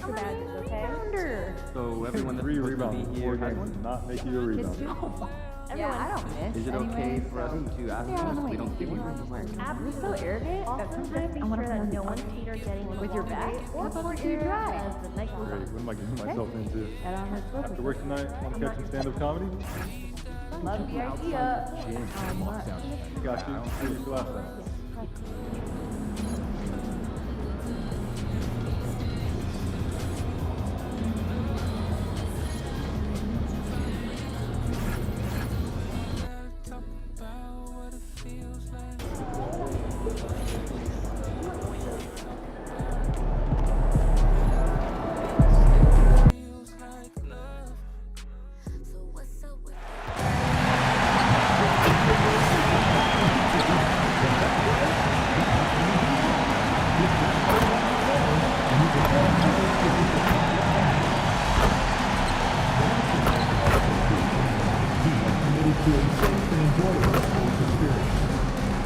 your badges, okay? So everyone that's Three supposed to rebounds, be 4 here, games, does not make you a rebounder. Everyone. Yeah, I don't miss. is it okay for us to ask you if we don't give you room to work? You're so arrogant. Also, just make sure that no one's feet are getting in With your back? or How about for you drive? as the night goes Great, on. what am I getting myself into? That on her slipper. After work tonight, want to catch some stand-up comedy? Love the idea. Got you. See you last time. To a safe and enjoyable sports experience.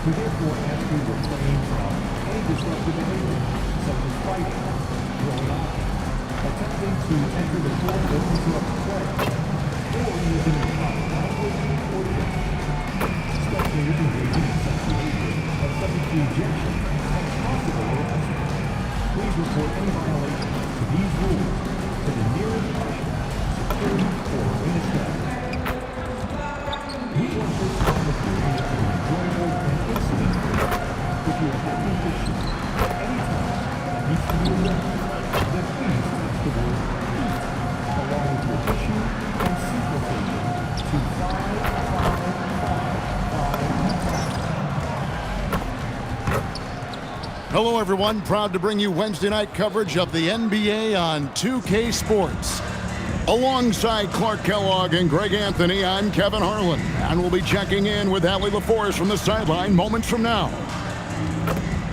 We therefore ask you to refrain from any disruptive behavior, such as fighting, throwing up, attempting to enter the court that interrupts play, or using improper language or gestures. Spectators engaging in such behavior are subject to ejection and possible arrest. Please report any violations to these rules to the nearest usher, security, or arena staff. We want this atmosphere to be enjoyable and incident-free. If you are having an issue at any time that needs to be addressed, then please text the word "eat" along with your issue and seat location to 55555. Hello, everyone. Proud to bring you Wednesday night coverage of the NBA on 2K Sports. Alongside Clark Kellogg and Greg Anthony, I'm Kevin Harlan, and we'll be checking in with Allie LaForce from the sideline moments from now.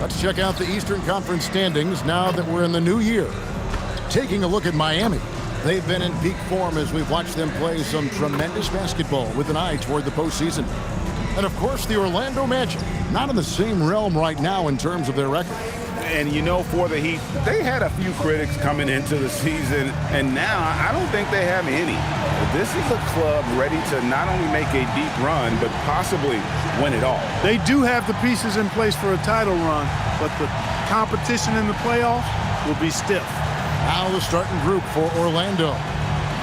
Let's check out the Eastern Conference standings now that we're in the new year. Taking a look at Miami. They've been in peak form as we've watched them play some tremendous basketball with an eye toward the postseason. And of course, the Orlando Magic, not in the same realm right now in terms of their record. And you know, for the Heat, they had a few critics coming into the season, and now I don't think they have any. This is a club ready to not only make a deep run, but possibly win it all. They do have the pieces in place for a title run, but the competition in the playoffs will be stiff. Now the starting group for Orlando.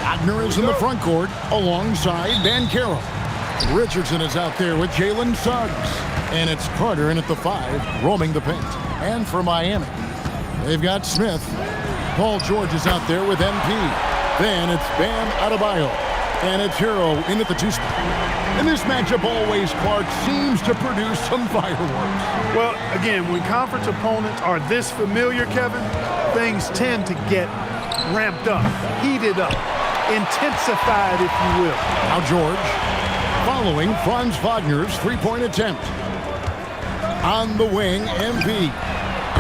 Wagner is in the front court alongside Banchero. Richardson is out there with Jalen Suggs. And it's Carter in at the 5, roaming the paint. And for Miami, they've got Smith. Paul George is out there with MP. Then it's Bam Adebayo. And it's Hero in at the 2 spot. In this matchup, always Clark seems to produce some fireworks. Well, again, when conference opponents are this familiar, Kevin, things tend to get ramped up, heated up, intensified, if you will. Now George, following Franz Wagner's three-point attempt. On the wing, MP.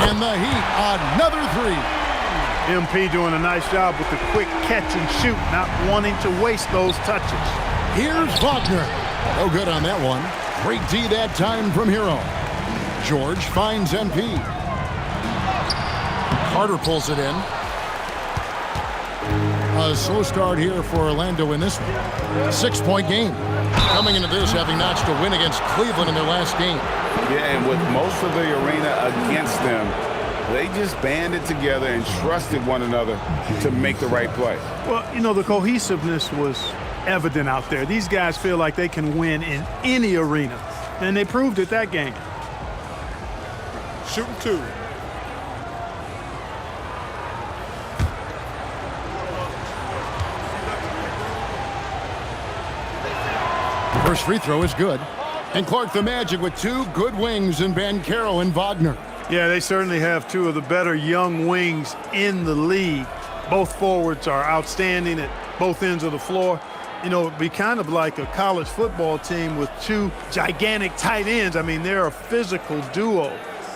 And the Heat, another 3. MP doing a nice job with the quick catch and shoot, not wanting to waste those touches. Here's Wagner. No good on that one. Great D that time from Hero. George finds MP. Carter pulls it in. A slow start here for Orlando in this one. 6-point game. Coming into this, having notched a win against Cleveland in their last game. Yeah, and with most of the arena against them, they just banded together and trusted one another to make the right play. Well, you know, the cohesiveness was evident out there. These guys feel like they can win in any arena, and they proved it that game. Shooting 2. First free throw is good. And Clark, the Magic with 2 good wings in Banchero and Wagner. Yeah, they certainly have 2 of the better young wings in the league. Both forwards are outstanding at both ends of the floor. You know, it'd be kind of like a college football team with 2 gigantic tight ends. I mean, they're a physical duo,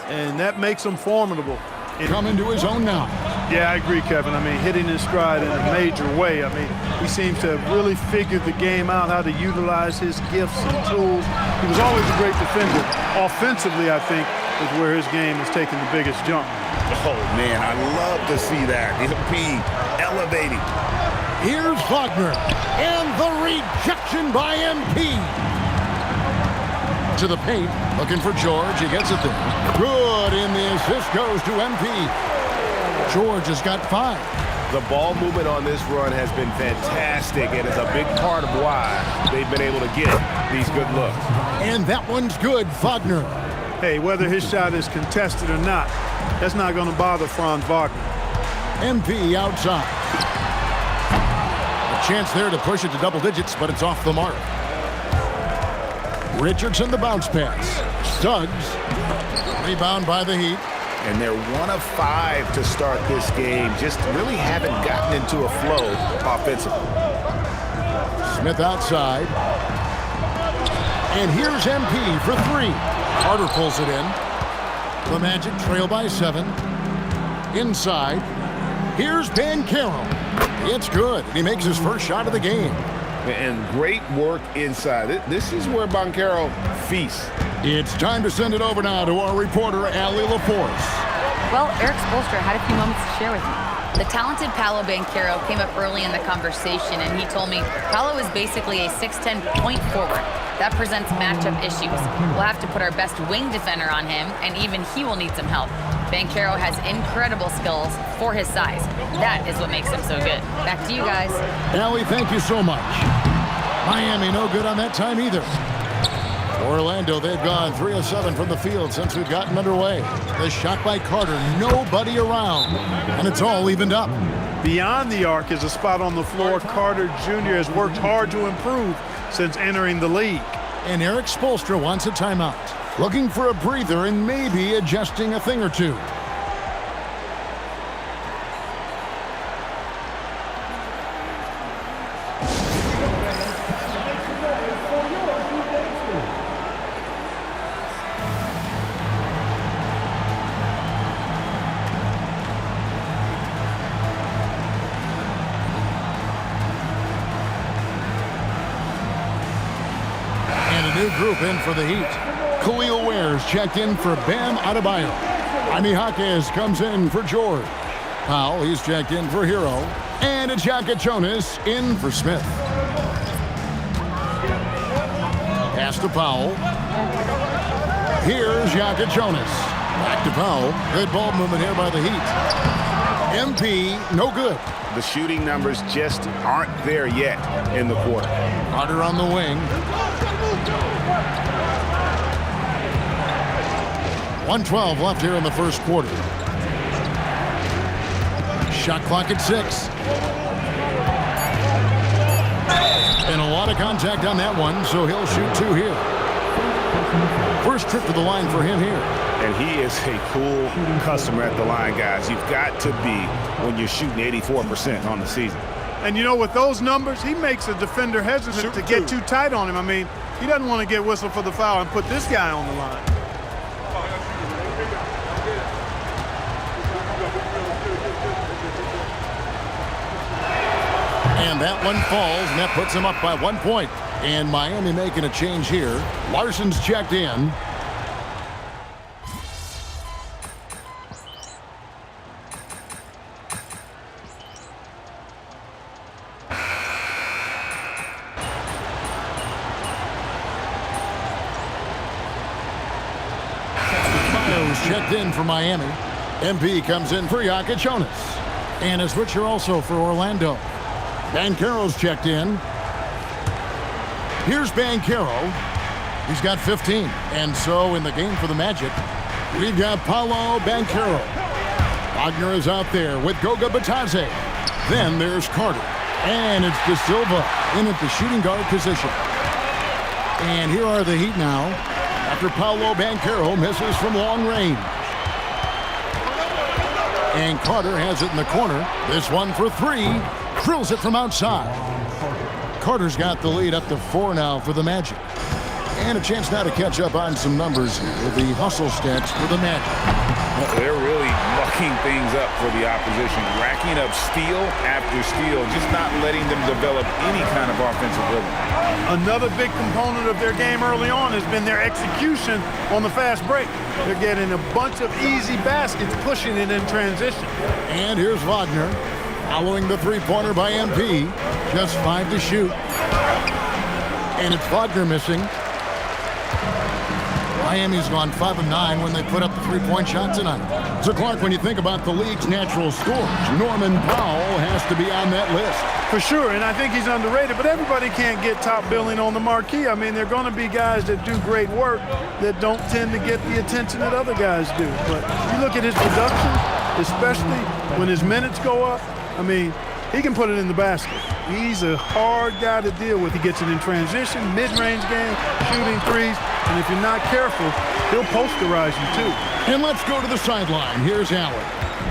and that makes them formidable. Coming to his own now. Yeah, I agree, Kevin. I mean, hitting his stride in a major way. I mean, he seems to have really figured the game out, how to utilize his gifts and tools. He was always a great defender. Offensively, I think is where his game is taking the biggest jump. Oh, man, I love to see that. MP elevating. Here's Wagner, and the rejection by MP. To the paint, looking for George. He gets it there. Good, and the assist goes to MP. George has got 5. The ball movement on this run has been fantastic, and it's a big part of why they've been able to get these good looks. And that one's good, Wagner. Hey, whether his shot is contested or not, that's not going to bother Franz Wagner. MP outside. A chance there to push it to double digits, but it's off the mark. Richardson, the bounce pass. Suggs. Rebound by the Heat. And they're 1 of 5 to start this game. Just really haven't gotten into a flow offensively. Smith outside. And here's MP for 3. Carter pulls it in. The Magic trail by 7. Inside. Here's Banchero. It's good. He makes his first shot of the game. And great work inside. This is where Banchero feasts. It's time to send it over now to our reporter, Allie LaForce. Well, Eric Spoelstra had a few moments to share with me. The talented Paolo Banchero came up early in the conversation, and he told me Paolo is basically a 6'10" point forward. That presents matchup issues. We'll have to put our best wing defender on him, and even he will need some help. Banchero has incredible skills for his size. That is what makes him so good. Back to you guys. Allie, thank you so much. Miami no good on that time either. Orlando, they've gone 3 of 7 from the field since we've gotten underway. The shot by Carter, nobody around, and it's all evened up. Beyond the arc is a spot on the floor Carter Jr. has worked hard to improve since entering the league. And Eric Spoelstra wants a timeout, looking for a breather and maybe adjusting a thing or two. New group in for the Heat. Khalil Ware's checked in for Bam Adebayo. Jaime Jaquez comes in for George. Powell, he's checked in for Hero. And it's Jacket Jonas in for Smith. Pass to Powell. Here's Jacket Jonas. Back to Powell. Good ball movement here by the Heat. MP, no good. The shooting numbers just aren't there yet in the quarter. Carter on the wing. 1:12 left here in the first quarter. Shot clock at 6. And a lot of contact on that one, so he'll shoot 2 here. First trip to the line for him here. And he is a cool customer at the line, guys. You've got to be when you're shooting 84% on the season. And you know, with those numbers, he makes a defender hesitant to get too tight on him. I mean, he doesn't want to get whistled for the foul and put this guy on the line. And that one falls, and that puts him up by 1 point. And Miami making a change here. Larson's checked in. Checked in for Miami. MP comes in for Jacket Jonas. And a switcher also for Orlando. Banchero's checked in. Here's Banchero. He's got 15. And so in the game for the Magic, we've got Paolo Banchero. Wagner is out there with Goga Batadze. Then there's Carter. And it's De Silva in at the shooting guard position. And here are the Heat now, after Paolo Banchero misses from long range. And Carter has it in the corner. This one for 3. Drills it from outside. Carter's got the lead up to 4 now for the Magic. And a chance now to catch up on some numbers here with the hustle stats for the Magic. They're really mucking things up for the opposition, racking up steal after steal, just not letting them develop any kind of offensive rhythm. Another big component of their game early on has been their execution on the fast break. They're getting a bunch of easy baskets, pushing it in transition. And here's Wagner following the three-pointer by MP. Just 5 to shoot. And it's Wagner missing. Miami's gone 5 of 9 when they put up the three-point shot tonight. So, Clark, when you think about the league's natural scorers, Norman Powell has to be on that list. For sure, and I think he's underrated, but everybody can't get top billing on the marquee. I mean, there are going to be guys that do great work that don't tend to get the attention that other guys do. But you look at his production, especially when his minutes go up, I mean, he can put it in the basket. He's a hard guy to deal with. He gets it in transition, mid-range game, shooting threes, and if you're not careful, he'll posterize you too. And let's go to the sideline. Here's Allen.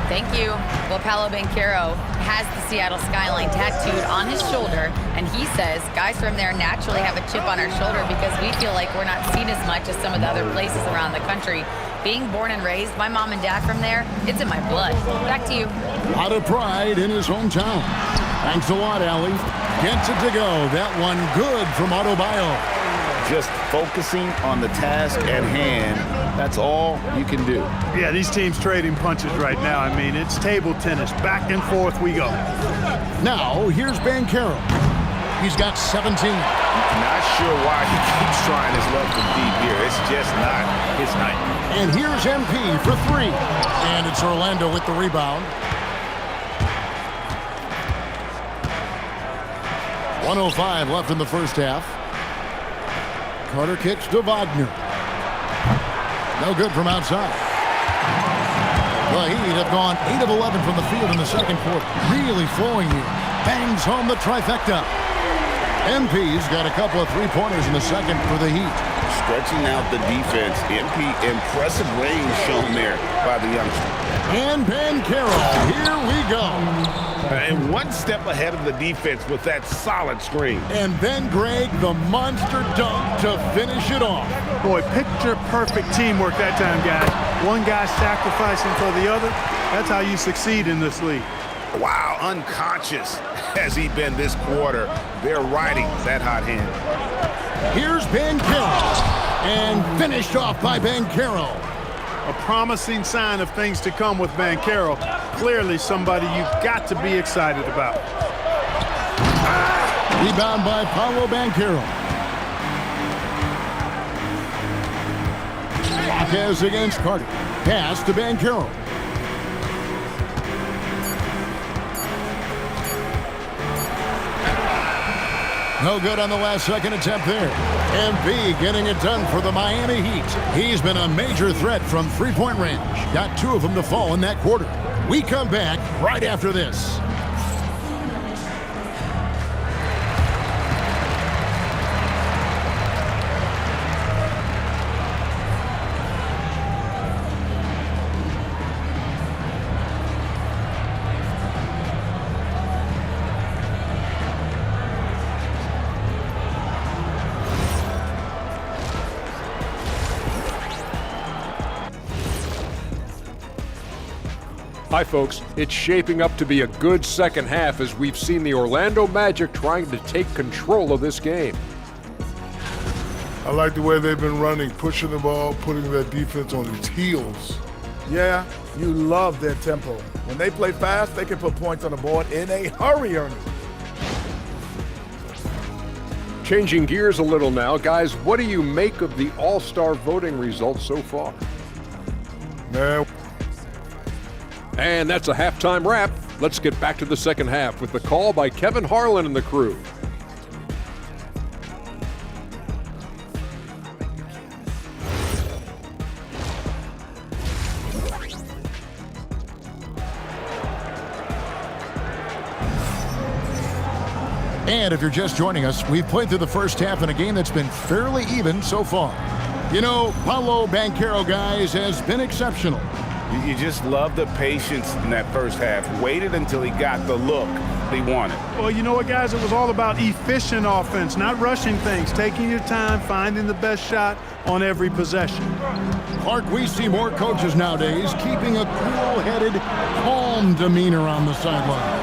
Thank you. Well, Paolo Banchero has the Seattle skyline tattooed on his shoulder, and he says guys from there naturally have a chip on our shoulder because we feel like we're not seen as much as some of the other places around the country. Being born and raised, my mom and dad from there, it's in my blood. Back to you. A lot of pride in his hometown. Thanks a lot, Allie. Gets it to go. That one good from Autobio. Just focusing on the task at hand, that's all you can do. Yeah, these teams trading punches right now. I mean, it's table tennis. Back and forth we go. Now, here's Banchero. He's got 17. Not sure why he keeps trying his luck from deep here. It's just not his night. And here's MP for 3. And it's Orlando with the rebound. 1:05 left in the first half. Carter kicks to Wagner. No good from outside. The Heat have gone 8 of 11 from the field in the second quarter. Really flowing here. Bangs home the trifecta. MP's got a couple of three-pointers in the second for the Heat. Stretching out the defense. MP, impressive range shown there by the youngster. And Banchero, here we go. And one step ahead of the defense with that solid screen. And then Greg, the monster dunk to finish it off. Boy, picture-perfect teamwork that time, guys. One guy sacrificing for the other. That's how you succeed in this league. Wow, unconscious has he been this quarter. They're riding that hot hand. Here's Banchero. And finished off by Banchero. A promising sign of things to come with Banchero. Clearly somebody you've got to be excited about. Rebound by Paolo Banchero. Lopez against Carter. Pass to Banchero. No good on the last second attempt there. MB getting it done for the Miami Heat. He's been a major threat from three-point range. Got 2 of them to fall in that quarter. We come back right after this. Hi folks, it's shaping up to be a good second half as we've seen the Orlando Magic trying to take control of this game. I like the way they've been running, pushing the ball, putting their defense on its heels. Yeah, you love their tempo. When they play fast, they can put points on the board in a hurry, Ernie. Changing gears a little now, guys, what do you make of the All-Star voting results so far? Man. And that's a halftime wrap. Let's get back to the second half with the call by Kevin Harlan and the crew. And if you're just joining us, we've played through the first half in a game that's been fairly even so far. You know, Paolo Banchero, guys, has been exceptional. You just love the patience in that first half. Waited until he got the look they wanted. Well, you know what, guys? It was all about efficient offense, not rushing things, taking your time, finding the best shot on every possession. Clark, we see more coaches nowadays keeping a cool-headed, calm demeanor on the sideline.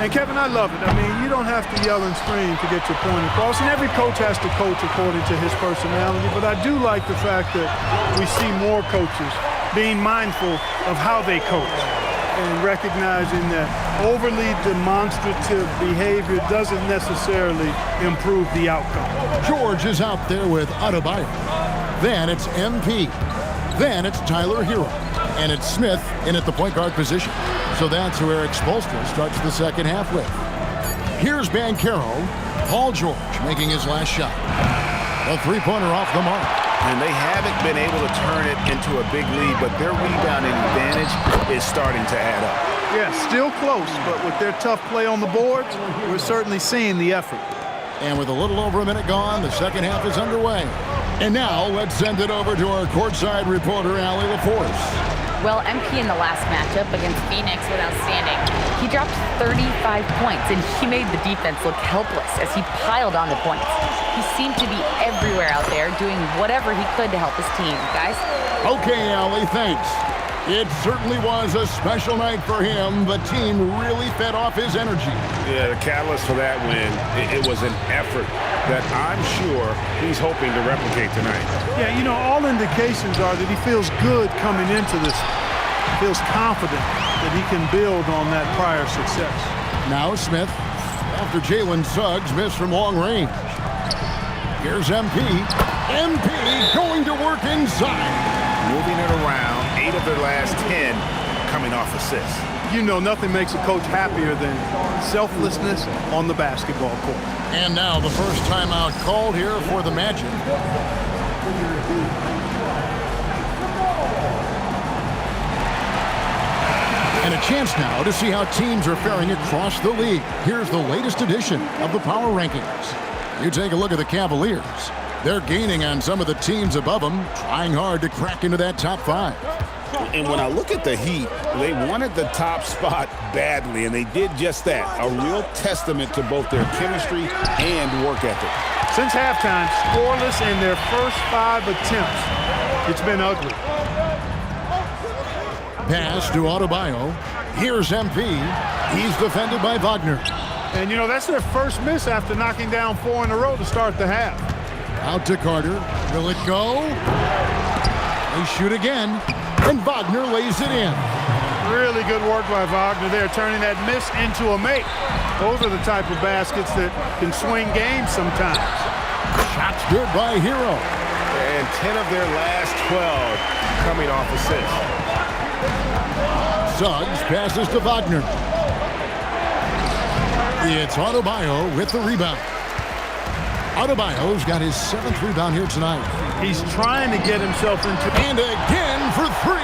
And, Kevin, I love it. I mean, you don't have to yell and scream to get your point across, and every coach has to coach according to his personality, but I do like the fact that we see more coaches being mindful of how they coach and recognizing that overly demonstrative behavior doesn't necessarily improve the outcome. George is out there with Adebayo. Then it's MP. Then it's Tyler Hero. And it's Smith in at the point guard position. So that's who Eric Spoelstra starts the second half with. Here's Banchero. Paul George making his last shot. A three-pointer off the mark. And they haven't been able to turn it into a big lead, but their rebounding advantage is starting to add up. Yeah, still close, but with their tough play on the boards, we're certainly seeing the effort. And with a little over a minute gone, the second half is underway. And now let's send it over to our courtside reporter, Allie LaForce. Well, MP in the last matchup against Phoenix was outstanding. He dropped 35 points, and he made the defense look helpless as he piled on the points. He seemed to be everywhere out there doing whatever he could to help his team. Guys? Okay, Allie, thanks. It certainly was a special night for him. The team really fed off his energy. Yeah, the catalyst for that win, it was an effort that I'm sure he's hoping to replicate tonight. Yeah, you know, all indications are that he feels good coming into this. Feels confident that he can build on that prior success. Now Smith, after Jalen Suggs missed from long range. Here's MP. MP going to work inside. Moving it around, 8 of their last 10 coming off assists. You know, nothing makes a coach happier than selflessness on the basketball court. And now the first timeout called here for the Magic. And a chance now to see how teams are faring across the league. Here's the latest edition of the Power Rankings. You take a look at the Cavaliers. They're gaining on some of the teams above them, trying hard to crack into that top 5. And when I look at the Heat, they wanted the top spot badly, and they did just that. A real testament to both their chemistry and work ethic. Since halftime, scoreless in their first 5 attempts. It's been ugly. Pass to Adebayo. Here's MP. He's defended by Wagner. And, you know, that's their first miss after knocking down 4 in a row to start the half. Out to Carter. Will it go? They shoot again. And Wagner lays it in. Really good work by Wagner there, turning that miss into a make. Those are the type of baskets that can swing games sometimes. Shots good by Hero. And 10 of their last 12 coming off assists. Suggs passes to Wagner. It's Adebayo with the rebound. Adebayo's got his 7th rebound here tonight. He's trying to get himself into... And again for 3.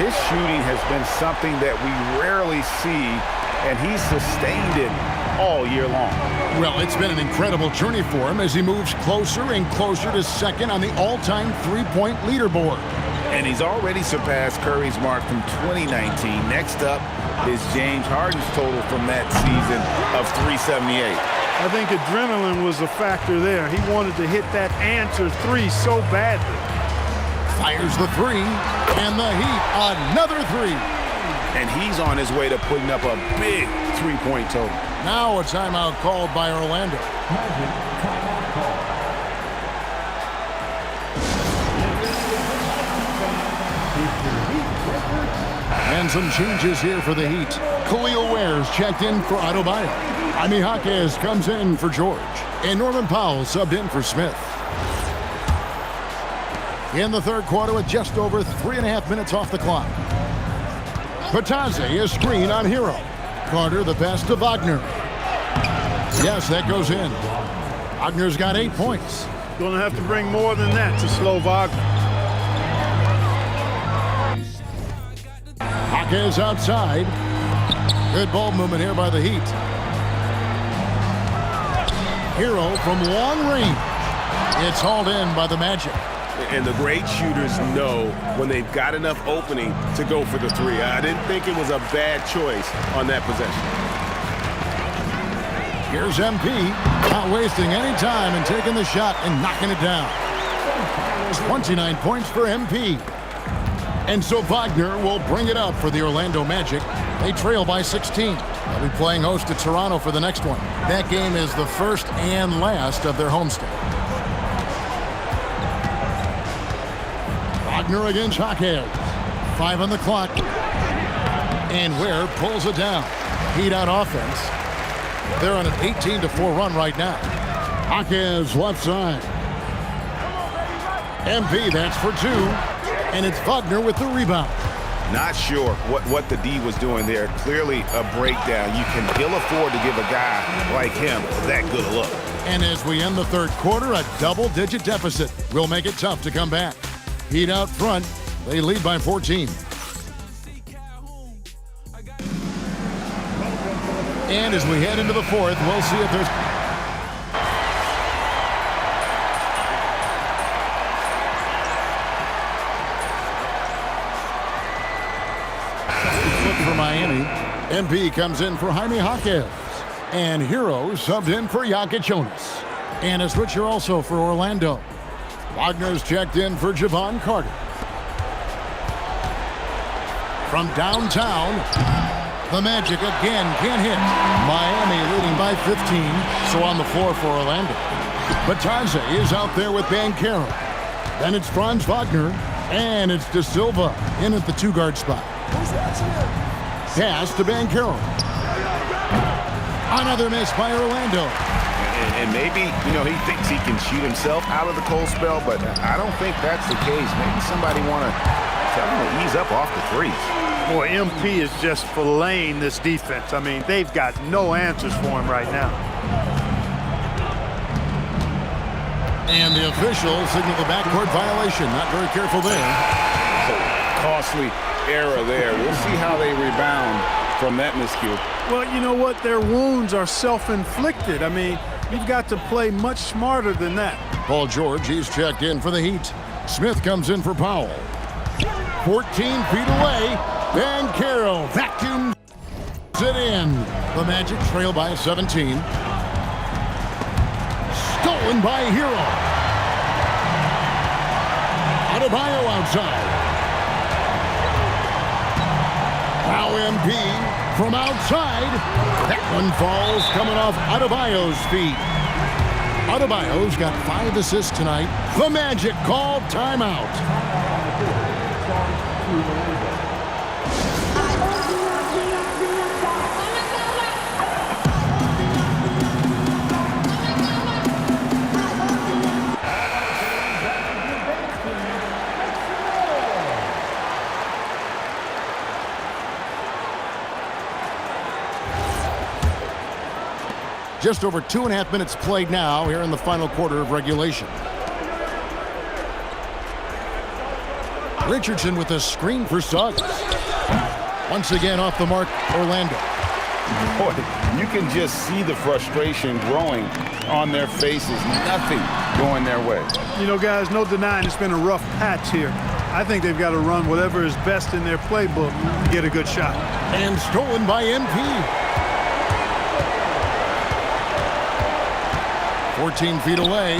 His shooting has been something that we rarely see, and he's sustained it all year long. Well, it's been an incredible journey for him as he moves closer and closer to second on the all-time three-point leaderboard. And he's already surpassed Curry's mark from 2019. Next up is James Harden's total from that season of 378. I think adrenaline was a factor there. He wanted to hit that answer 3 so badly. Fires the 3, and the Heat, another 3. And he's on his way to putting up a big three-point total. Now a timeout called by Orlando. And some changes here for the Heat. Khalil Ware's checked in for Adebayo. Jaime Jaquez comes in for George. And Norman Powell subbed in for Smith. In the third quarter with just over 3.5 minutes off the clock. Patazzi is screen on Hero. Carter the pass to Wagner. Yes, that goes in. Wagner's got 8 points. Going to have to bring more than that to slow Wagner. Jaquez outside. Good ball movement here by the Heat. Hero from long range. It's hauled in by the Magic. And the great shooters know when they've got enough opening to go for the 3. I didn't think it was a bad choice on that possession. Here's MP, not wasting any time and taking the shot and knocking it down. 29 points for MP. And so Wagner will bring it up for the Orlando Magic. They trail by 16. They'll be playing host to Toronto for the next one. That game is the first and last of their homestand. Wagner against Jaquez. 5 on the clock. And Ware pulls it down. Heat out offense. They're on an 18-4 run right now. Jaquez left side. MP, that's for 2. And it's Wagner with the rebound. Not sure what the D was doing there. Clearly a breakdown. You can ill afford to give a guy like him that good a look. And as we end the third quarter, a double-digit deficit will make it tough to come back. Heat out front. They lead by 14. And as we head into the fourth, we'll see if there's... for Miami. MP comes in for Jaime Jaquez. And Hero subbed in for Jokic Jonas. And a switcher also for Orlando. Wagner's checked in for Javon Carter. From downtown, the Magic again can't hit. Miami leading by 15, so on the floor for Orlando. Bataze is out there with Banchero. Then it's Franz Wagner, and it's De Silva in at the 2-guard spot. Pass to Banchero. Another miss by Orlando. And maybe, he thinks he can shoot himself out of the cold spell, but I don't think that's the case. Maybe somebody want to tell him to ease up off the threes. Boy, MP is just filleting this defense. I mean, they've got no answers for him right now. And the official signaled the backcourt violation. Not very careful there. Costly error there. We'll see how they rebound from that miscue. Well, you know what? Their wounds are self-inflicted. I mean, you've got to play much smarter than that. Paul George, he's checked in for the Heat. Smith comes in for Powell. 14 feet away. Banchero vacuums it in. The Magic trail by 17. Stolen by Hero. Adebayo outside. Now MP from outside. That one falls coming off Adebayo's feet. Adebayo's got 5 assists tonight. The Magic called timeout. Just over 2.5 minutes played now here in the final quarter of regulation. Richardson with a screen for Suggs. Once again off the mark, Orlando. Boy, you can just see the frustration growing on their faces. Nothing going their way. Guys, no denying it's been a rough patch here. I think they've got to run whatever is best in their playbook to get a good shot. And stolen by MP. 14 feet away.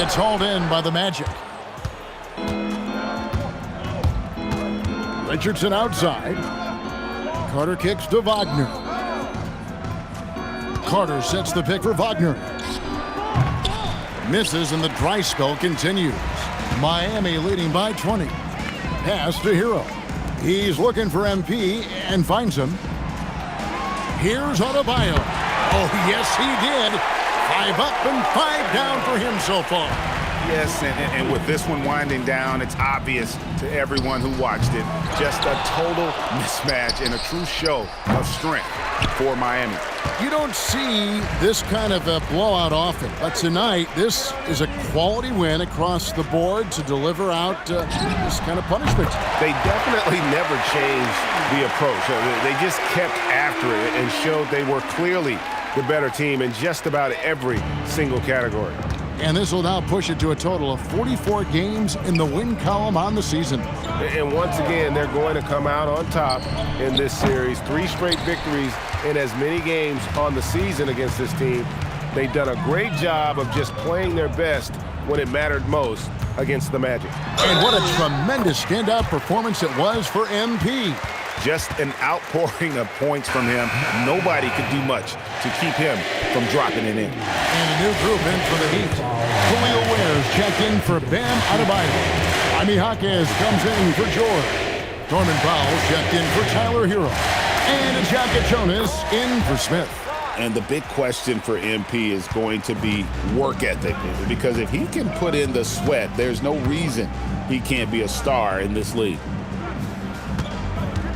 It's hauled in by the Magic. Richardson outside. Carter kicks to Wagner. Carter sets the pick for Wagner. Misses and the dry spell continues. Miami leading by 20. Pass to Hero. He's looking for MP and finds him. Here's Adebayo. Oh, yes, he did. 5 up and 5 down for him so far. Yes, and with this one winding down, it's obvious to everyone who watched it. Just a total mismatch and a true show of strength for Miami. You don't see this kind of a blowout often, but tonight this is a quality win across the board to deliver out this kind of punishment. They definitely never changed the approach. They just kept after it and showed they were clearly the better team in just about every single category. And this will now push it to a total of 44 games in the win column on the season. And once again, they're going to come out on top in this series. 3 straight victories in as many games on the season against this team. They've done a great job of just playing their best when it mattered most against the Magic. And what a tremendous standout performance it was for MP. Just an outpouring of points from him. Nobody could do much to keep him from dropping it in. And a new group in for the Heat. Julio Wares checked in for Bam Adebayo. Jaime Jaquez comes in for George. Norman Powell checked in for Tyler Hero. And Jacka Jonas in for Smith. And the big question for MP is going to be work ethic, because if he can put in the sweat, there's no reason he can't be a star in this league.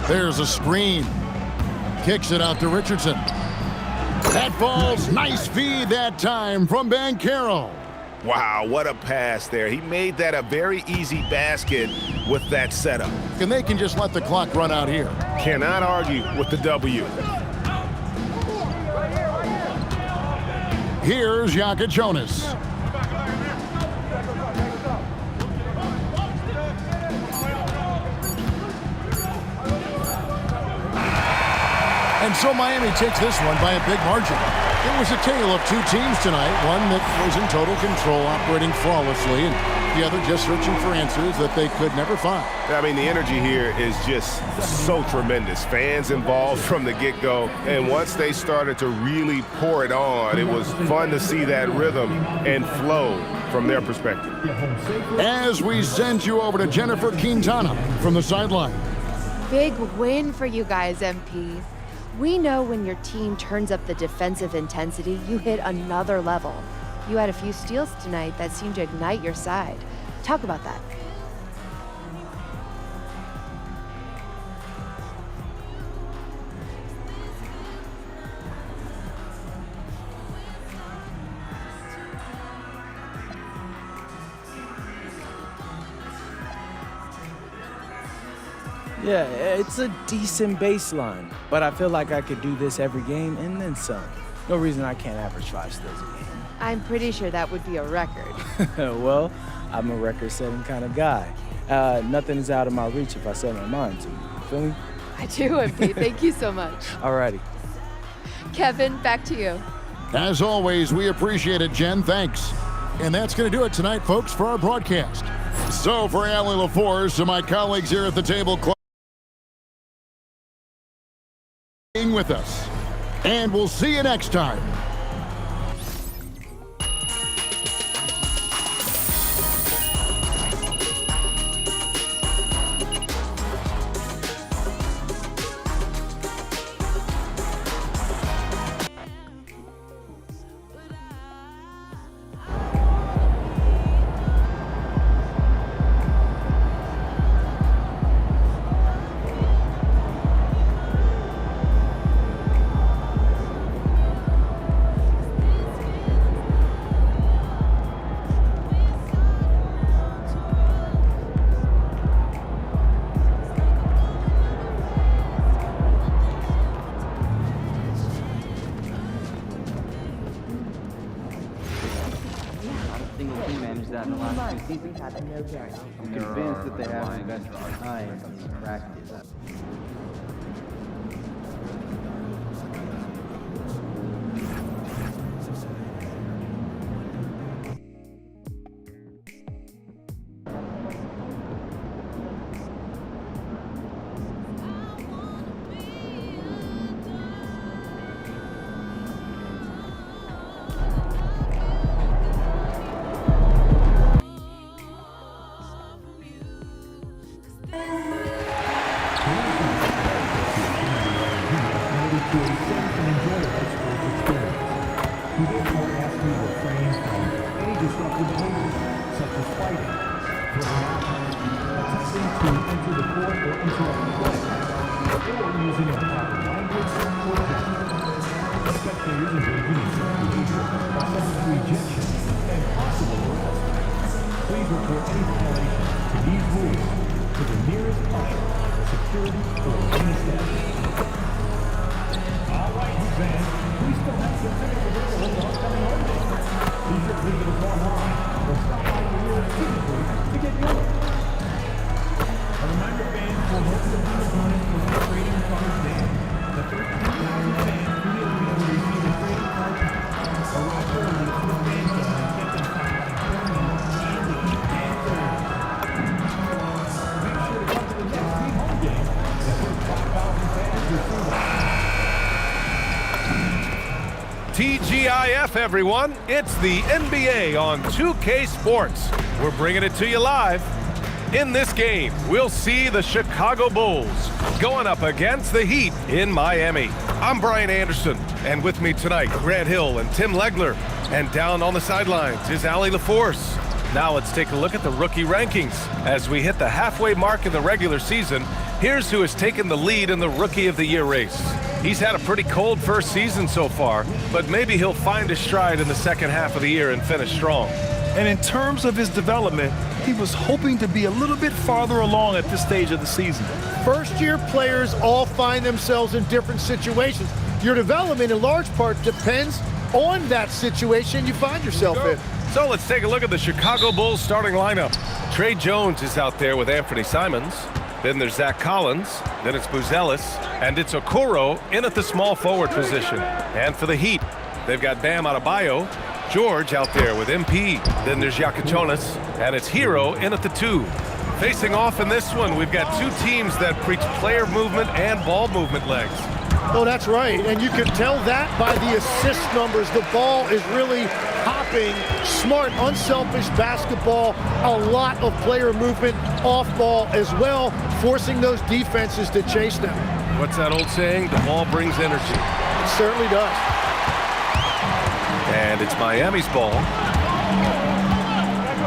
There's a screen. Kicks it out to Richardson. That falls. Nice feed that time from Banchero. Wow, what a pass there. He made that a very easy basket with that setup. And they can just let the clock run out here. Cannot argue with the W. Here's Jacka Jonas. And so Miami takes this one by a big margin. It was a tale of 2 teams tonight, one that was in total control, operating flawlessly, and the other just searching for answers that they could never find. I mean, the energy here is just so tremendous. Fans involved from the get-go, and once they started to really pour it on, it was fun to see that rhythm and flow from their perspective. As we send you over to Jennifer Quintana from the sideline. Big win for you guys, MP. We know when your team turns up the defensive intensity, you hit another level. You had a few steals tonight that seemed to ignite your side. Talk about that. Yeah, it's a decent baseline, but I feel like I could do this every game and then some. No reason I can't average 5 steals a game. I'm pretty sure that would be a record. Well, I'm a record-setting kind of guy. Nothing is out of my reach if I set my mind to. You feel me? I do, MP. Thank you so much. Alrighty. Kevin, back to you. As always, we appreciate it, Jen. Thanks. And that's going to do it tonight, folks, for our broadcast. So for Allie LaForce and my colleagues here at the table, with us. And we'll see you next time. I'm convinced that they have invested time in practice. Please report any violations to these rules to the nearest usher, security, or any staff. All right, fans, we still have some tickets available for upcoming orders. Be sure to visit us online or stop by your nearest ticket booth to get yours. A reminder, fans, for most of the opponents for the trading card day. The first 10,000 fans who get to receive a trading card pack. Arrive early to the fan zone and get them signed by Bernie, Andy, and Thursday. Make sure to come to the next team home game. The first 5,000 fans receive TGIF, everyone. It's the NBA on 2K Sports. We're bringing it to you live. In this game, we'll see the Chicago Bulls going up against the Heat in Miami. I'm Brian Anderson, and with me tonight, Grant Hill and Tim Legler. And down on the sidelines is Allie LaForce. Now let's take a look at the rookie rankings. As we hit the halfway mark in the regular season, here's who has taken the lead in the Rookie of the Year race. He's had a pretty cold first season so far, but maybe he'll find his stride in the second half of the year and finish strong. And in terms of his development, he was hoping to be a little bit farther along at this stage of the season. First-year players all find themselves in different situations. Your development in large part depends on that situation you find yourself in. So let's take a look at the Chicago Bulls starting lineup. Trey Jones is out there with Anthony Simons. Then there's Zach Collins. Then it's Buzelis. And it's Okoro in at the small forward position. And for the Heat, they've got Bam Adebayo. George out there with MP. Then there's Yakachonis. And it's Hero in at the 2. Facing off in this one, we've got two teams that preach player movement and ball movement legs. Oh, that's right. And you can tell that by the assist numbers. The ball is really hopping. Smart, unselfish basketball. A lot of player movement off ball as well, forcing those defenses to chase them. What's that old saying? The ball brings energy. It certainly does. And it's Miami's ball.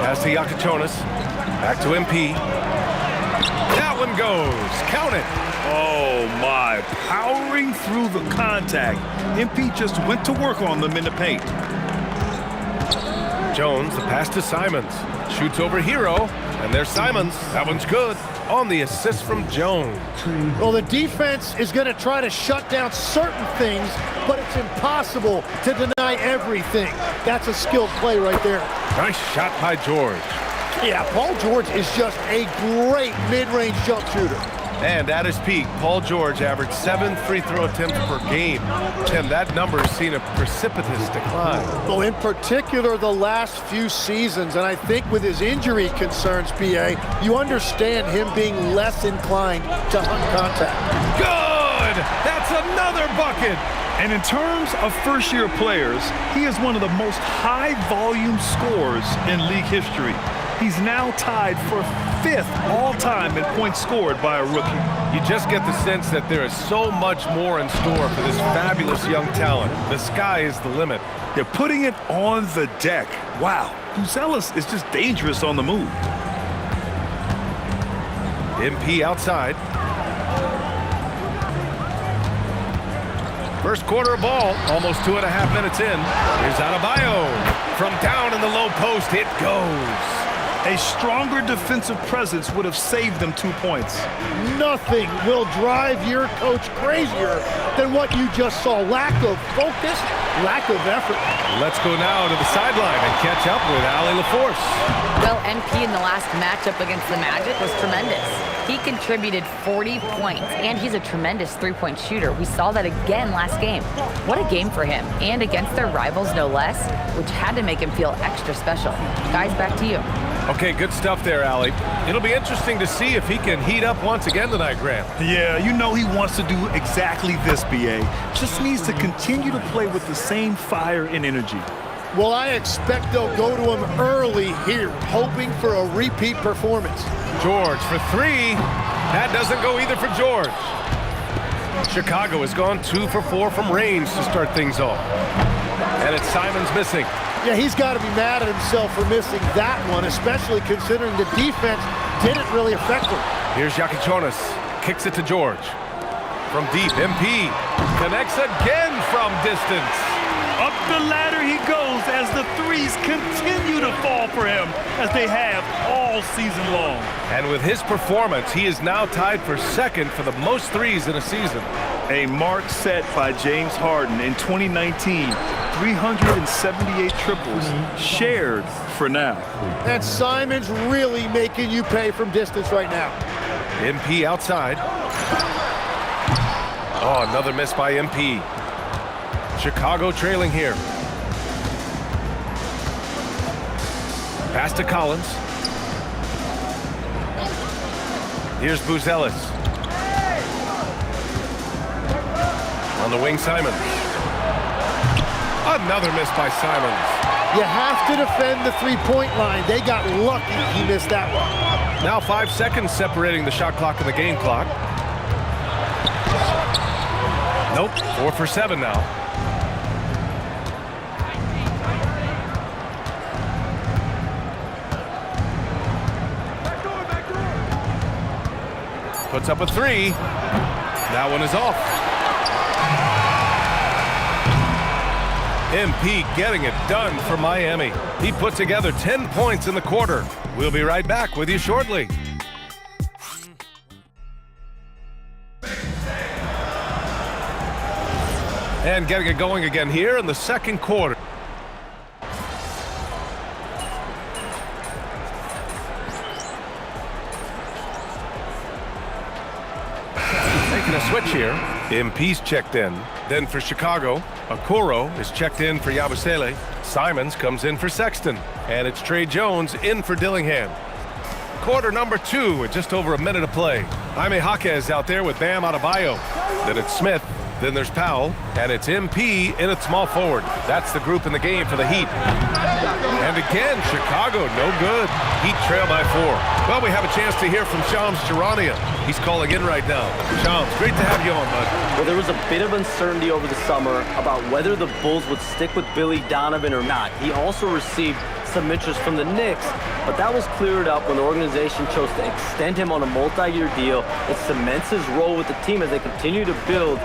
Pass to Yakachonis. Back to MP. That one goes. Count it. Oh my, powering through the contact. MP just went to work on them in the paint. Jones, the pass to Simons. Shoots over Hero, and there's Simons. That one's good. On the assist from Jones. Well, the defense is going to try to shut down certain things, but it's impossible to deny everything. That's a skilled play right there. Nice shot by George. Yeah, Paul George is just a great mid-range jump shooter. And at his peak, Paul George averaged 7 free throw attempts per game. And that number has seen a precipitous decline. Well, in particular, the last few seasons, and I think with his injury concerns, BA, you understand him being less inclined to hunt contact. Good! That's another bucket! And in terms of first-year players, he is one of the most high-volume scorers in league history. He's now tied for 5th all-time in points scored by a rookie. You just get the sense that there is so much more in store for this fabulous young talent. The sky is the limit. They're putting it on the deck. Wow, Buzelis is just dangerous on the move. MP outside. First quarter of ball, almost 2.5 minutes in. Here's Adebayo. From down in the low post, it goes. A stronger defensive presence would have saved them 2 points. Nothing will drive your coach crazier than what you just saw. Lack of focus, lack of effort. Let's go now to the sideline and catch up with Allie LaForce. Well, MP in the last matchup against the Magic was tremendous. He contributed 40 points, and he's a tremendous three-point shooter. We saw that again last game. What a game for him, and against their rivals, no less, which had to make him feel extra special. Guys, back to you. Okay, good stuff there, Allie. It'll be interesting to see if he can heat up once again tonight, Grant. Yeah, you know he wants to do exactly this, BA. Just needs to continue to play with the same fire and energy. Well, I expect they'll go to him early here, hoping for a repeat performance. George for 3. That doesn't go either for George. Chicago has gone 2 for 4 from range to start things off. And it's Simons missing. Yeah, he's got to be mad at himself for missing that one, especially considering the defense didn't really affect him. Here's Yakachonis. Kicks it to George. From deep, MP connects again from distance. Up the ladder he goes as the threes continue to fall for him, as they have all season long. And with his performance, he is now tied for second for the most threes in a season. A mark set by James Harden in 2019. 378 triples shared for now. And Simon's really making you pay from distance right now. MP outside. Oh, another miss by MP. Chicago trailing here. Pass to Collins. Here's Buzelis. On the wing, Simons. Another miss by Simons. You have to defend the three-point line. They got lucky he missed that one. Now 5 seconds separating the shot clock and the game clock. Nope, 4 for 7 now. Puts up a 3. That one is off. MP getting it done for Miami. He put together 10 points in the quarter. We'll be right back with you shortly. And getting it going again here in the second quarter. Making a switch here. MP's checked in. Then for Chicago, Okoro is checked in for Yabusele. Simons comes in for Sexton. And it's Trey Jones in for Dillingham. Quarter number 2 with just over a minute of play. Jaime Jaquez out there with Bam Adebayo. Then it's Smith. Then there's Powell. And it's MP in at small forward. That's the group in the game for the Heat. And again, Chicago no good. Heat trail by 4. Well, we have a chance to hear from Shams Charania. He's calling in right now. Shams, great to have you on, bud. Well, there was a bit of uncertainty over the summer about whether the Bulls would stick with Billy Donovan or not. He also received some interest from the Knicks, but that was cleared up when the organization chose to extend him on a multi-year deal. It cements his role with the team as they continue to build.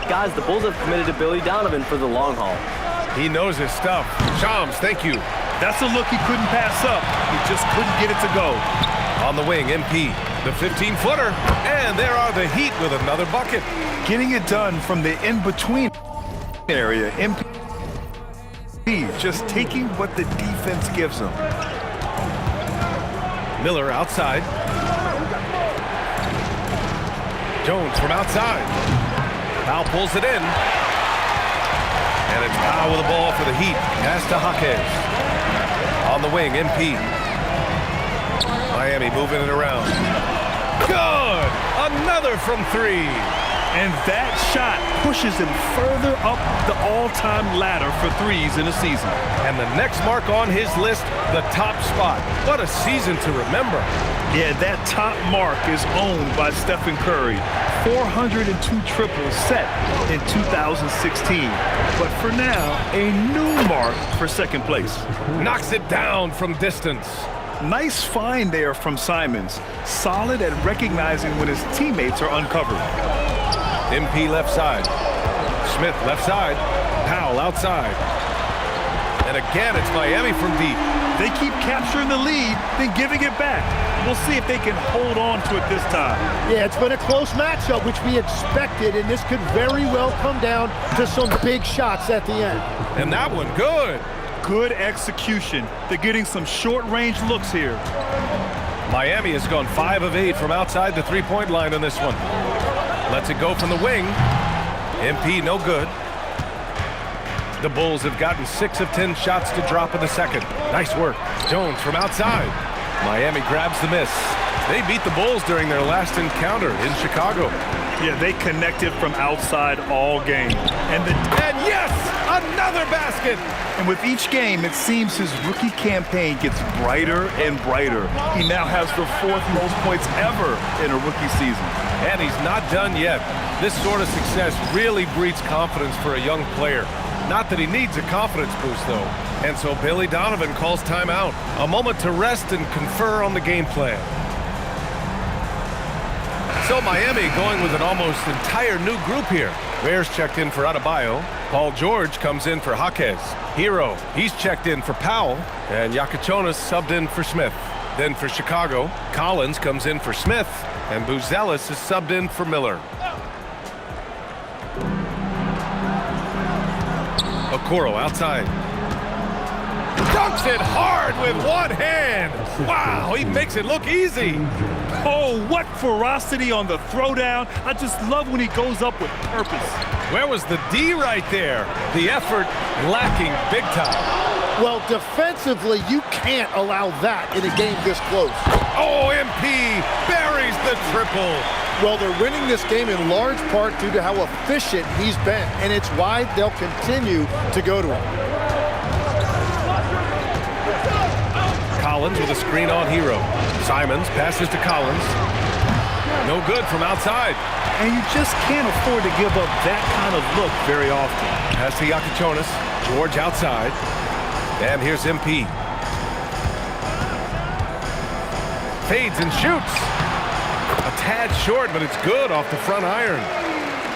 Guys, the Bulls have committed to Billy Donovan for the long haul. He knows his stuff. Shams, thank you. That's a look he couldn't pass up. He just couldn't get it to go. On the wing, MP, the 15-footer, and there are the Heat with another bucket. Getting it done from the in-between area. MP just taking what the defense gives him. Miller outside. Jones from outside. Powell pulls it in. And it's Powell with the ball for the Heat. Pass to Jaquez. On the wing, MP. Miami moving it around. Good! Another from 3. And that shot pushes him further up the all-time ladder for threes in a season. And the next mark on his list, the top spot. What a season to remember. Yeah, that top mark is owned by Stephen Curry. 402 triples set in 2016. But for now, a new mark for second place. Knocks it down from distance. Nice find there from Simons. Solid at recognizing when his teammates are uncovered. MP left side. Smith left side. Powell outside. And again, it's Miami from deep. They keep capturing the lead, then giving it back. We'll see if they can hold on to it this time. Yeah, it's been a close matchup, which we expected, and this could very well come down to some big shots at the end. And that one, good. Good execution. They're getting some short-range looks here. Miami has gone 5 of 8 from outside the three-point line on this one. Lets it go from the wing. MP no good. The Bulls have gotten 6 of 10 shots to drop in the second. Nice work. Jones from outside. Miami grabs the miss. They beat the Bulls during their last encounter in Chicago. Yeah, they connected from outside all game. And yes, another basket. And with each game, it seems his rookie campaign gets brighter and brighter. He now has the 4th most points ever in a rookie season. And he's not done yet. This sort of success really breeds confidence for a young player. Not that he needs a confidence boost, though. And so Billy Donovan calls timeout. A moment to rest and confer on the game plan. So Miami going with an almost entire new group here. Bears checked in for Adebayo. Paul George comes in for Jaquez. Hero, he's checked in for Powell. And Yakachonis subbed in for Smith. Then for Chicago, Collins comes in for Smith. And Buzelis is subbed in for Miller. Okoro outside. Dunks it hard with one hand. Wow, he makes it look easy. Oh, what ferocity on the throwdown. I just love when he goes up with purpose. Where was the D right there? The effort lacking big time. Well, defensively, you can't allow that in a game this close. Oh, MP buries the triple. Well, they're winning this game in large part due to how efficient he's been, and it's why they'll continue to go to him. Collins with a screen on Hero. Simons passes to Collins. No good from outside. And you just can't afford to give up that kind of look very often. Pass to Yakichonis. George outside. And here's MP. Fades and shoots. A tad short, but it's good off the front iron.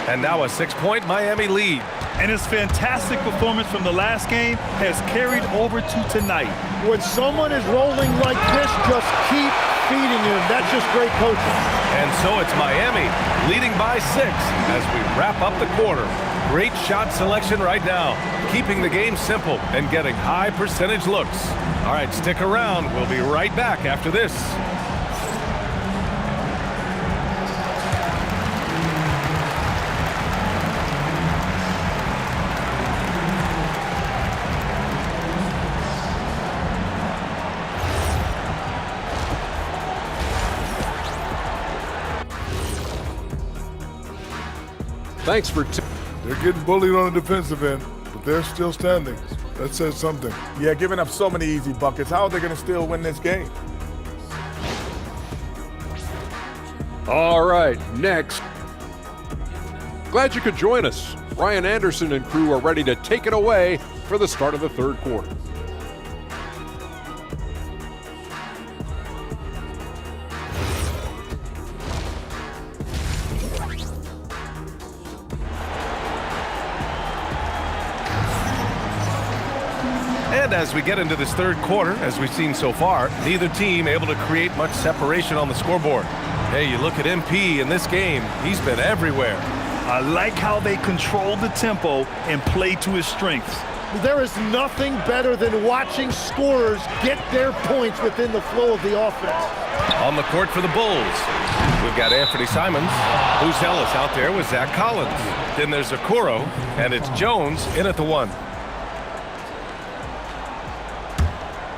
And now a 6-point Miami lead. And his fantastic performance from the last game has carried over to tonight. When someone is rolling like this, just keep feeding him. That's just great coaching. And so it's Miami leading by 6 as we wrap up the quarter. Great shot selection right now, keeping the game simple and getting high percentage looks. All right, stick around. We'll be right back after this. Thanks for... They're getting bullied on the defensive end, but they're still standing. That says something. Yeah, giving up so many easy buckets. How are they going to still win this game? All right, next. Glad you could join us. Ryan Anderson and crew are ready to take it away for the start of the third quarter. And as we get into this third quarter, as we've seen so far, neither team able to create much separation on the scoreboard. Hey, you look at MP in this game, he's been everywhere. I like how they control the tempo and play to his strengths. There is nothing better than watching scorers get their points within the flow of the offense. On the court for the Bulls, we've got Anthony Simons. Buzelis out there with Zach Collins. Then there's Okoro, and it's Jones in at the 1.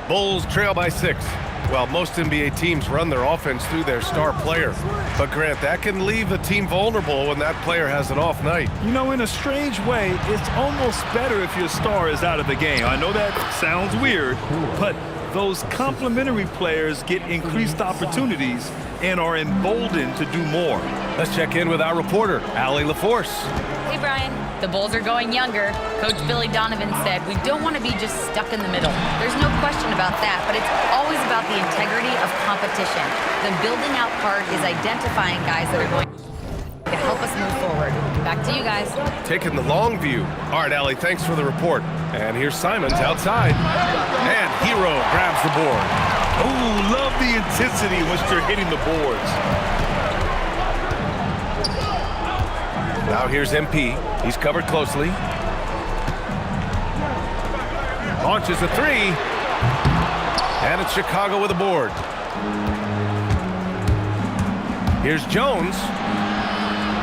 Bulls trail by 6. Well, most NBA teams run their offense through their star player. But Grant, that can leave the team vulnerable when that player has an off night. You know, in a strange way, it's almost better if your star is out of the game. I know that sounds weird, but those complementary players get increased opportunities and are emboldened to do more. Let's check in with our reporter, Allie LaForce. Hey, Brian. The Bulls are going younger. Coach Billy Donovan said, we don't want to be just stuck in the middle. There's no question about that, but it's always about the integrity of competition. The building out part is identifying guys that are going to help us move forward. Back to you guys. Taking the long view. All right, Allie, thanks for the report. And here's Simons outside. And Hero grabs the board. Oh, love the intensity once they're hitting the boards. Now here's MP. He's covered closely. Launches a 3. And it's Chicago with a board. Here's Jones.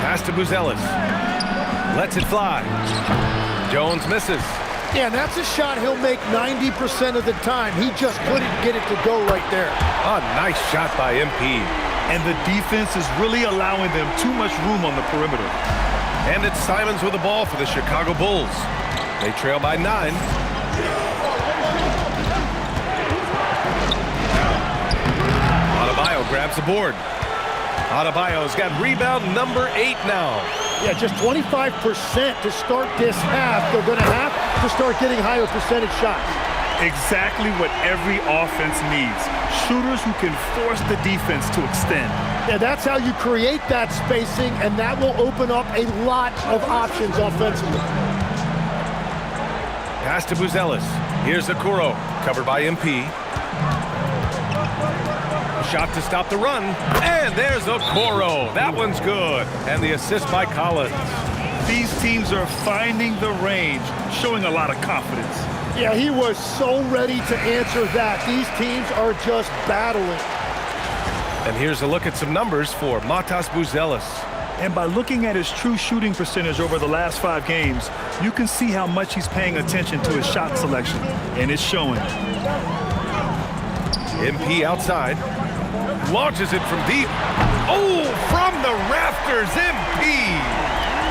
Pass to Buzelis. Lets it fly. Jones misses. Yeah, and that's a shot he'll make 90% of the time. He just couldn't get it to go right there. A nice shot by MP. And the defense is really allowing them too much room on the perimeter. And it's Simons with the ball for the Chicago Bulls. They trail by 9. Adebayo grabs the board. Adebayo's got rebound number 8 now. Yeah, just 25% to start this half. They're going to have to start getting higher percentage shots. Exactly what every offense needs. Shooters who can force the defense to extend. Yeah, that's how you create that spacing, and that will open up a lot of options offensively. Pass to Buzelis. Here's Okoro, covered by MP. Shot to stop the run, and there's Okoro. That one's good. And the assist by Collins. These teams are finding the range, showing a lot of confidence. Yeah, he was so ready to answer that. These teams are just battling. And here's a look at some numbers for Matas Buzelis. And by looking at his true shooting percentage over the last 5 games, you can see how much he's paying attention to his shot selection, and it's showing. MP outside, launches it from deep. Oh, from the rafters, MP!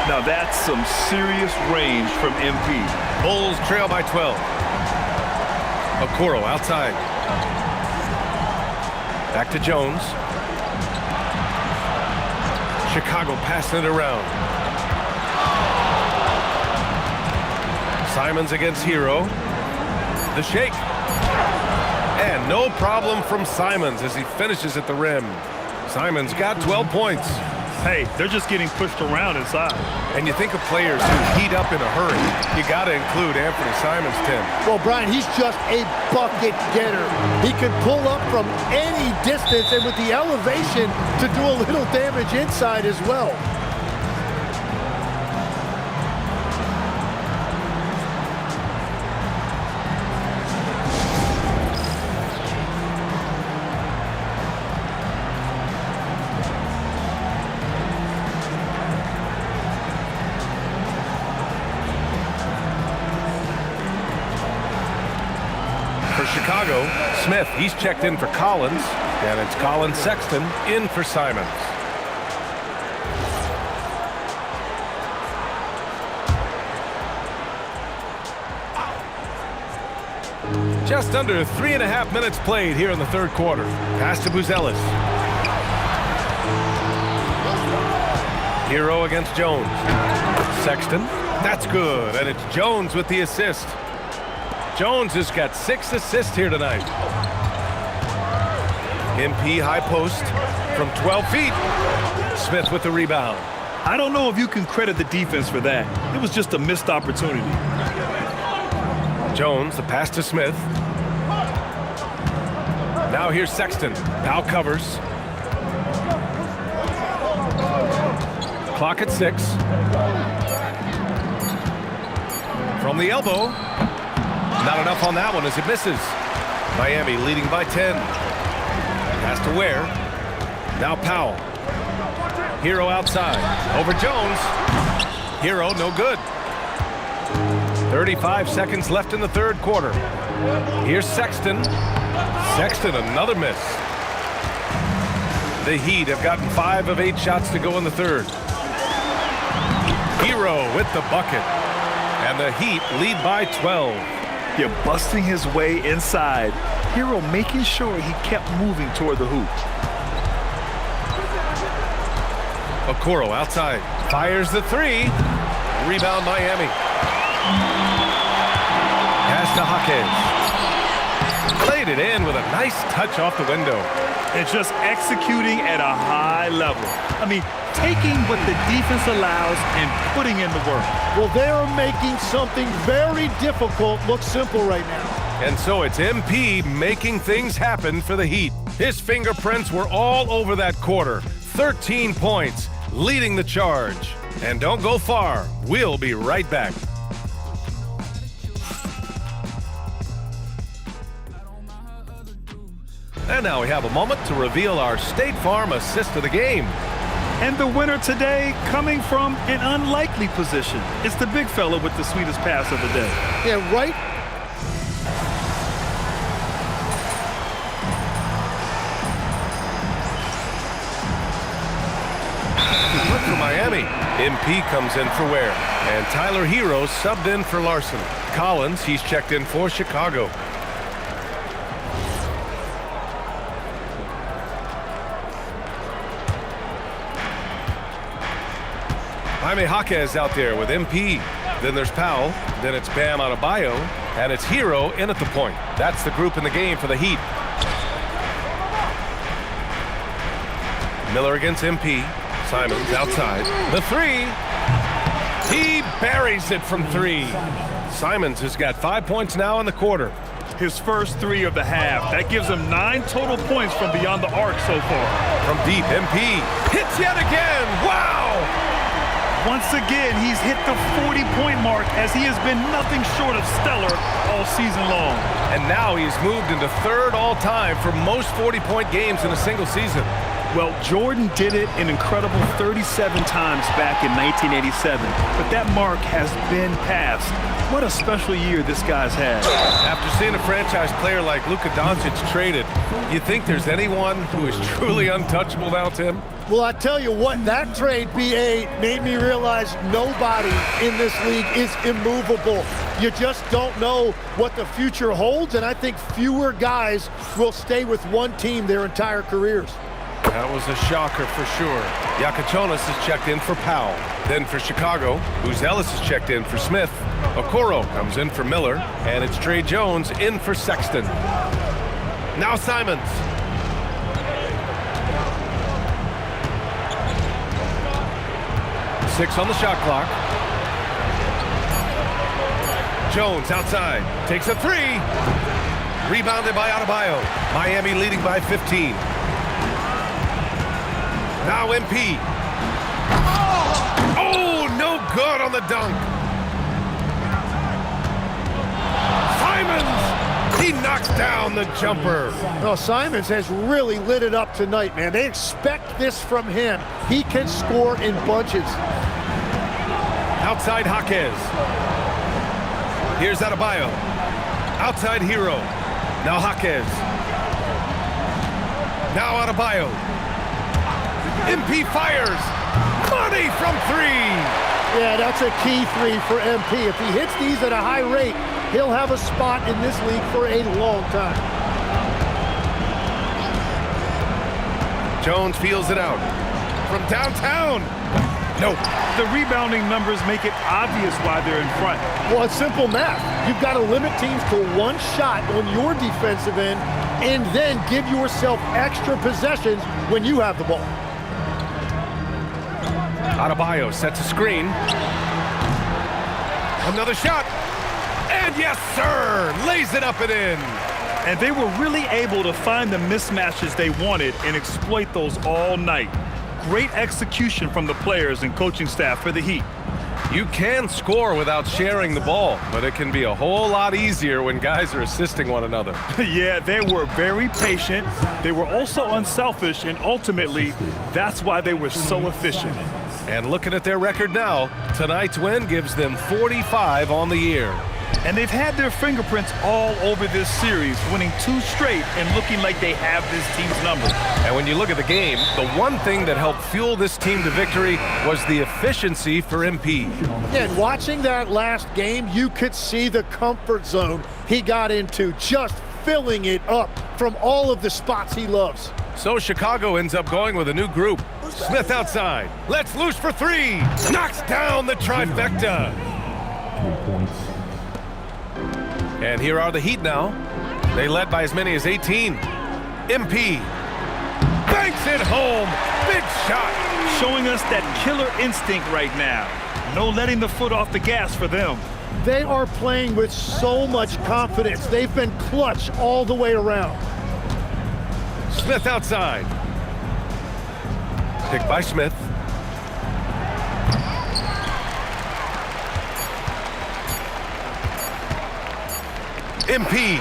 Now that's some serious range from MP. Bulls trail by 12. Okoro outside. Back to Jones. Chicago passing it around. Simons against Hero. The shake. And no problem from Simons as he finishes at the rim. Simons got 12 points. Hey, they're just getting pushed around inside. And you think of players who heat up in a hurry. You got to include Anthony Simons, Tim. Well, Brian, he's just a bucket getter. He can pull up from any distance, and with the elevation to do a little damage inside as well. Chicago, Smith, he's checked in for Collins, and it's Collins Sexton in for Simons. Just under 3.5 minutes played here in the third quarter. Pass to Buzelis. Hero against Jones. Sexton, that's good, and it's Jones with the assist. Jones has got 6 assists here tonight. MP high post from 12 feet. Smith with the rebound. I don't know if you can credit the defense for that. It was just a missed opportunity. Jones, the pass to Smith. Now here's Sexton. Powell covers. Clock at 6. From the elbow. Not enough on that one as it misses. Miami leading by 10. Pass to Ware. Now Powell. Hero outside. Over Jones. Hero no good. 35 seconds left in the third quarter. Here's Sexton. Sexton, another miss. The Heat have gotten 5 of 8 shots to go in the third. Hero with the bucket. And the Heat lead by 12. You're busting his way inside. Hero making sure he kept moving toward the hoop. Okoro outside. Fires the 3. Rebound Miami. Pass to Hawkins. Played it in with a nice touch off the window. And just executing at a high level. I mean, taking what the defense allows and putting in the work. Well, they are making something very difficult look simple right now. And so it's MP making things happen for the Heat. His fingerprints were all over that quarter. 13 points, leading the charge. And don't go far. We'll be right back. And now we have a moment to reveal our State Farm assist of the game. And the winner today coming from an unlikely position. It's the big fella with the sweetest pass of the day. Yeah, right. Look for Miami. MP comes in for Ware. And Tyler Hero subbed in for Larson. Collins, he's checked in for Chicago. Jaime Jaquez out there with MP. Then there's Powell. Then it's Bam Adebayo. And it's Hero in at the point. That's the group in the game for the Heat. Miller against MP. Simons outside. The 3. He buries it from 3. Simons has got 5 points now in the quarter. His first 3 of the half. That gives him 9 total points from beyond the arc so far. From deep, MP hits yet again. Wow! Once again, he's hit the 40-point mark as he has been nothing short of stellar all season long. And now he's moved into third all-time for most 40-point games in a single season. Well, Jordan did it an incredible 37 times back in 1987, but that mark has been passed. What a special year this guy's had. After seeing a franchise player like Luka Doncic traded, you think there's anyone who is truly untouchable now, Tim? Well, I tell you what, that trade, BA, made me realize nobody in this league is immovable. You just don't know what the future holds, and I think fewer guys will stay with one team their entire careers. That was a shocker for sure. Yakachonis is checked in for Powell. Then for Chicago, Booz Ellis is checked in for Smith. Okoro comes in for Miller. And it's Trey Jones in for Sexton. Now Simons. Six on the shot clock. Jones outside. Takes a three. Rebounded by Adebayo. Miami leading by 15. Now MP. Oh, no good on the dunk. Simons, he knocks down the jumper. Oh, Simons has really lit it up tonight, man. They expect this from him. He can score in bunches. Outside Jaquez. Here's Adebayo. Outside Hero. Now Jaquez. Now Adebayo. MP fires. Money from three. Yeah, that's a key three for MP. If he hits these at a high rate, he'll have a spot in this league for a long time. Jones feels it out. From downtown. Nope. The rebounding numbers make it obvious why they're in front. Well, it's simple math. You've got to limit teams to one shot on your defensive end and then give yourself extra possessions when you have the ball. Adebayo sets a screen. Another shot. And yes, sir, lays it up and in. And they were really able to find the mismatches they wanted and exploit those all night. Great execution from the players and coaching staff for the Heat. You can score without sharing the ball, but it can be a whole lot easier when guys are assisting one another. Yeah, they were very patient. They were also unselfish, and ultimately, that's why they were so efficient. And looking at their record now, tonight's win gives them 45 on the year. And they've had their fingerprints all over this series, winning 2 straight and looking like they have this team's number. And when you look at the game, the one thing that helped fuel this team to victory was the efficiency for MP. And watching that last game, you could see the comfort zone he got into, just filling it up from all of the spots he loves. So Chicago ends up going with a new group. Smith outside. Let's loose for three. Knocks down the trifecta. 3 points. And here are the Heat now. They led by as many as 18. MP banks it home. Big shot. Showing us that killer instinct right now. No letting the foot off the gas for them. They are playing with so much confidence. They've been clutch all the way around. Smith outside. Picked by Smith. MP.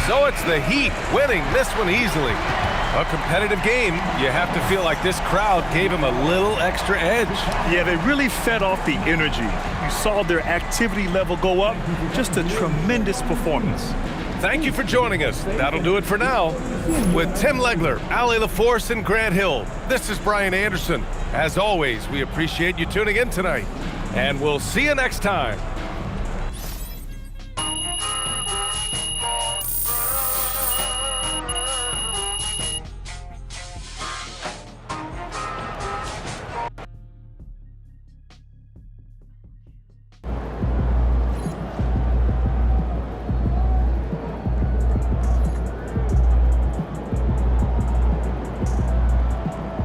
So it's the Heat winning this one easily. A competitive game. You have to feel like this crowd gave him a little extra edge. Yeah, they really fed off the energy. You saw their activity level go up. Just a tremendous performance. Thank you for joining us. That'll do it for now. With Tim Legler, Allie LaForce, and Grant Hill, this is Brian Anderson. As always, we appreciate you tuning in tonight. And we'll see you next time.